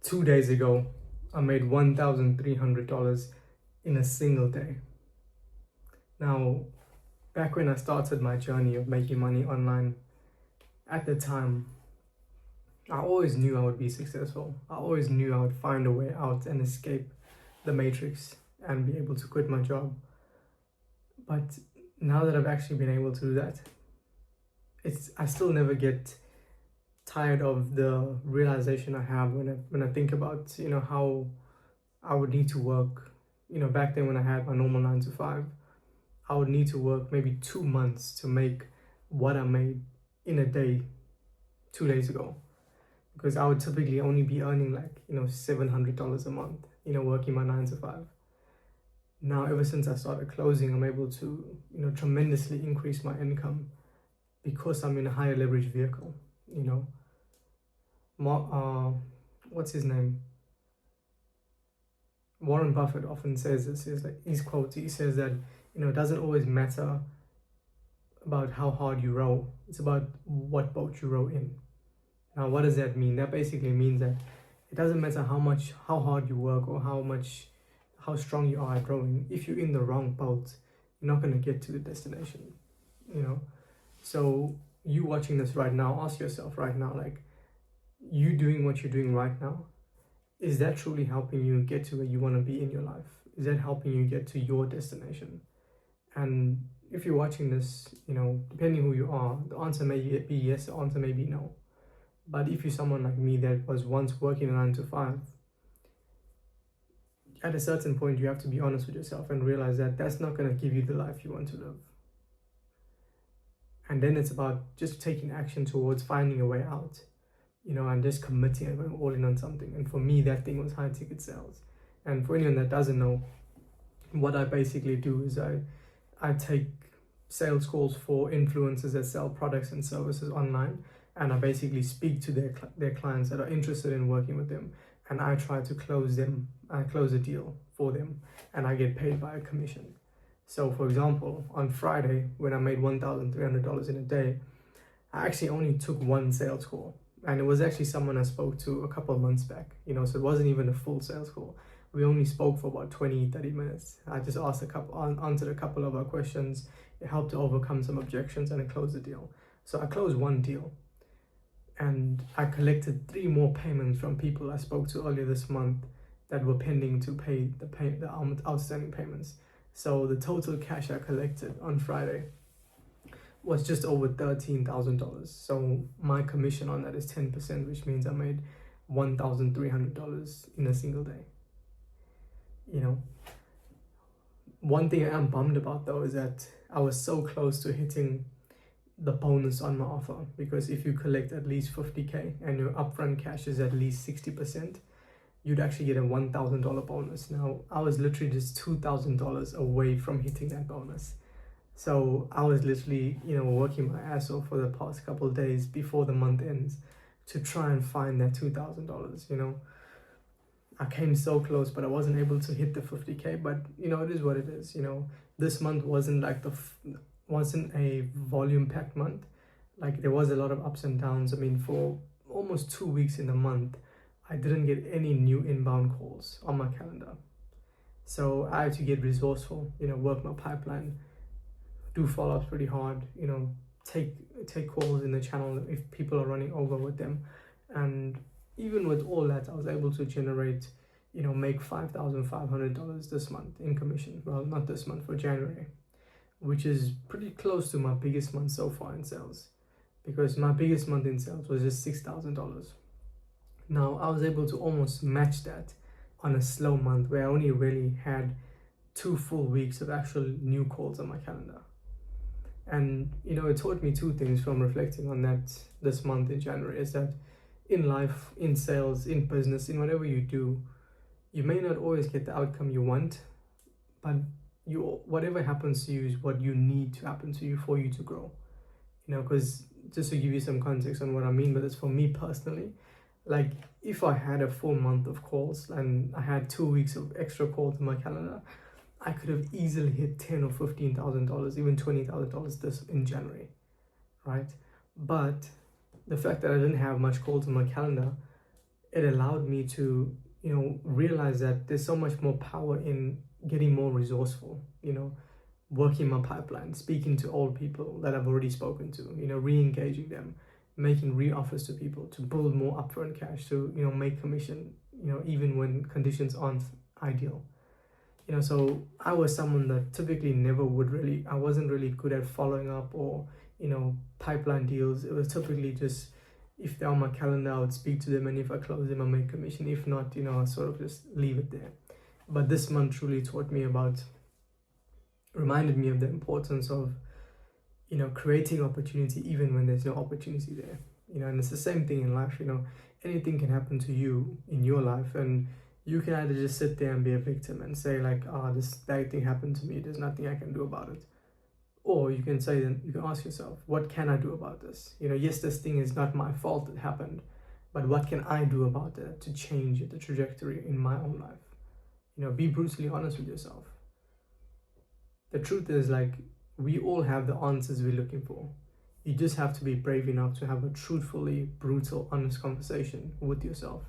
2 days ago, I made $1,300 in a single day. Now, back when I started my journey of making money online, at the time, I always knew I would be successful. I always knew I would find a way out and escape the matrix and be able to quit my job. But now that I've actually been able to do that, I still never get tired of the realization I have when I think about how I would need to work. Back then when I had my normal 9 to 5, I would need to work maybe 2 months to make what I made in a day 2 days ago, because I would typically only be earning like $700 a month, working my 9 to 5. Now, ever since I started closing, I'm able to tremendously increase my income because I'm in a higher leverage vehicle. What's his name? Warren Buffett often says this, is like his quote. He says that it doesn't always matter about how hard you row, it's about what boat you row in. Now, what does that mean? That basically means that it doesn't matter how hard you work or how strong you are at rowing. If you're in the wrong boat, you're not going to get to the destination. So you watching this right now, ask yourself right now, like, you doing what you're doing right now, is that truly helping you get to where you want to be in your life? Is that helping you get to your destination? And if you're watching this, depending who you are, the answer may be yes, the answer may be no. But if you're someone like me that was once working a 9 to 5, at a certain point you have to be honest with yourself and realize that that's not going to give you the life you want to live. And then it's about just taking action towards finding a way out, and just committing and going all in on something. And for me, that thing was high ticket sales. And for anyone that doesn't know, what I basically do is I take sales calls for influencers that sell products and services online, and I basically speak to their clients that are interested in working with them, and I try to close a deal for them, and I get paid by a commission. So for example, on Friday, when I made $1,300 in a day, I actually only took one sales call, and it was actually someone I spoke to a couple of months back, so it wasn't even a full sales call. We only spoke for about 20-30 minutes. I just answered a couple of our questions. It helped to overcome some objections, and I closed the deal. So I closed one deal, and I collected 3 more payments from people I spoke to earlier this month that were pending to pay the outstanding payments. So the total cash I collected on Friday was just over $13,000. So my commission on that is 10%, which means I made $1,300 in a single day. One thing I am bummed about though is that I was so close to hitting the bonus on my offer, because if you collect at least 50k and your upfront cash is at least 60%, you'd actually get a $1,000 bonus. Now, I was literally just $2,000 away from hitting that bonus. So I was literally, working my ass off for the past couple of days before the month ends to try and find that $2,000, I came so close, but I wasn't able to hit the 50k, but it is what it is. This month wasn't like wasn't a volume packed month. Like, there was a lot of ups and downs. I mean, for almost 2 weeks in the month, I didn't get any new inbound calls on my calendar. So I had to get resourceful, work my pipeline, do follow-ups pretty hard, take calls in the channel if people are running over with them. And even with all that, I was able to generate, make $5,500 this month in commission. Well, not this month, for January, which is pretty close to my biggest month so far in sales, because my biggest month in sales was just $6,000. Now, I was able to almost match that on a slow month where I only really had 2 full weeks of actual new calls on my calendar. And, it taught me 2 things from reflecting on that this month in January, is that in life, in sales, in business, in whatever you do, you may not always get the outcome you want, but whatever happens to you is what you need to happen to you for you to grow. Because just to give you some context on what I mean by this, for me personally, like, if I had a full month of calls and I had 2 weeks of extra calls in my calendar, I could have easily hit $10,000 or $15,000, even $20,000 this in January, right? But the fact that I didn't have much calls in my calendar, it allowed me to, realize that there's so much more power in getting more resourceful, working my pipeline, speaking to old people that I've already spoken to, re-engaging them, making re-offers to people to build more upfront cash to, make commission, even when conditions aren't ideal. So I was someone that typically I wasn't really good at following up or, pipeline deals. It was typically just, if they're on my calendar, I would speak to them, and if I close them, I make commission. If not, I sort of just leave it there. But this month truly reminded me of the importance of, creating opportunity even when there's no opportunity there. And it's the same thing in life. Anything can happen to you in your life, and you can either just sit there and be a victim and say like, this bad thing happened to me, there's nothing I can do about it. Or you can say, then you can ask yourself, what can I do about this? Yes, this thing is not my fault it happened, but what can I do about it to change the trajectory in my own life? Be brutally honest with yourself. The truth is, like, we all have the answers we're looking for. You just have to be brave enough to have a truthfully, brutal, honest conversation with yourself.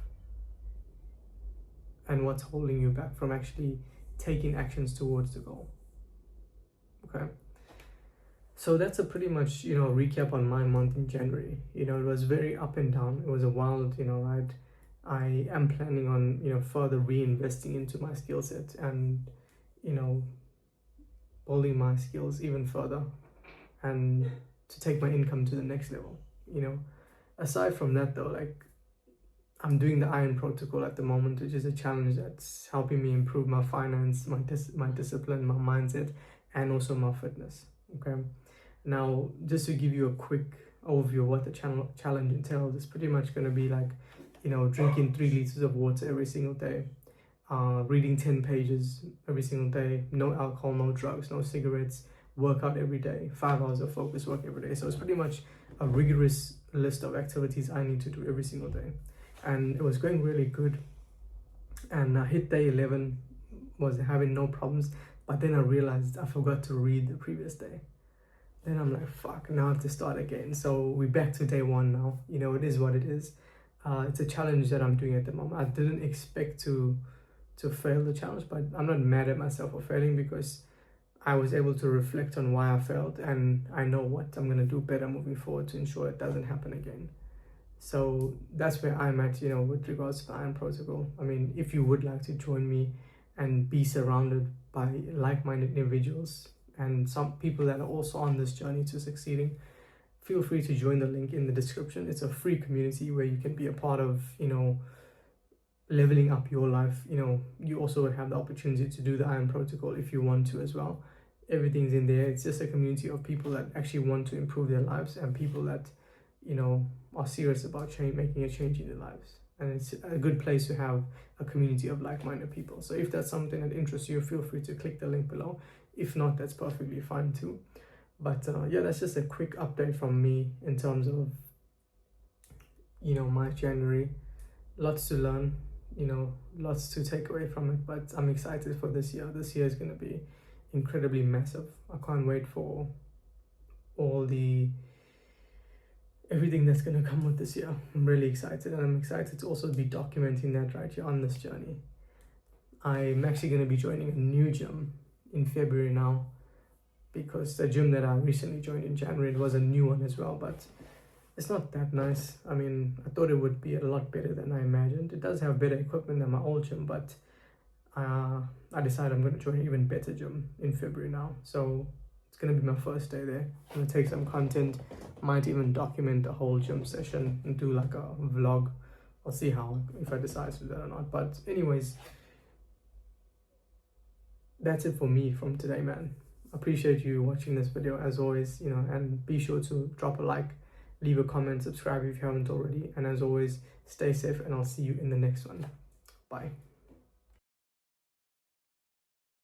And what's holding you back from actually taking actions towards the goal. Okay. So that's a pretty much, recap on my month in January. It was very up and down. It was a wild, ride. I am planning on, further reinvesting into my skill set and, building my skills even further and to take my income to the next level. Aside from that though, like, I'm doing the Iron Protocol at the moment, which is a challenge that's helping me improve my finance, my discipline, my mindset, and also my fitness. Okay. Now, just to give you a quick overview of what the challenge entails, it's pretty much going to be like, drinking 3 liters of water every single day, reading 10 pages every single day, no alcohol, no drugs, no cigarettes, workout every day, 5 hours of focus work every day. So it's pretty much a rigorous list of activities I need to do every single day. And it was going really good. And I hit day 11, was having no problems. But then I realized I forgot to read the previous day. Then I'm like, fuck, now I have to start again. So we're back to day 1 now. It is what it is. It's a challenge that I'm doing at the moment. I didn't expect to fail the challenge, but I'm not mad at myself for failing because I was able to reflect on why I failed, and I know what I'm going to do better moving forward to ensure it doesn't happen again. So that's where I'm at, with regards to the Iron Protocol. I mean, if you would like to join me and be surrounded by like-minded individuals and some people that are also on this journey to succeeding, feel free to join the link in the description. It's a free community where you can be a part of, leveling up your life. You also would have the opportunity to do the Iron Protocol if you want to as well. Everything's in there. It's just a community of people that actually want to improve their lives and people that, are serious about making a change in their lives. And it's a good place to have a community of like-minded people. So if that's something that interests you, feel free to click the link below. If not, that's perfectly fine too. But yeah, that's just a quick update from me in terms of, my January. Lots to learn, lots to take away from it, but I'm excited for this year. This year is going to be incredibly massive. I can't wait for everything that's going to come with this year. I'm really excited, and I'm excited to also be documenting that right here on this journey. I'm actually going to be joining a new gym in February now, because the gym that I recently joined in January, it was a new one as well, but it's not that nice. I mean, I thought it would be a lot better than I imagined. It does have better equipment than my old gym, but I decided I'm going to join an even better gym in February now. So it's going to be my first day there. I'm going to take some content, might even document the whole gym session and do like a vlog. I'll see if I decide to do that or not. But anyways, that's it for me from today, man. Appreciate you watching this video as always, and be sure to drop a like, leave a comment, subscribe if you haven't already, and as always, stay safe, and I'll see you in the next one. Bye.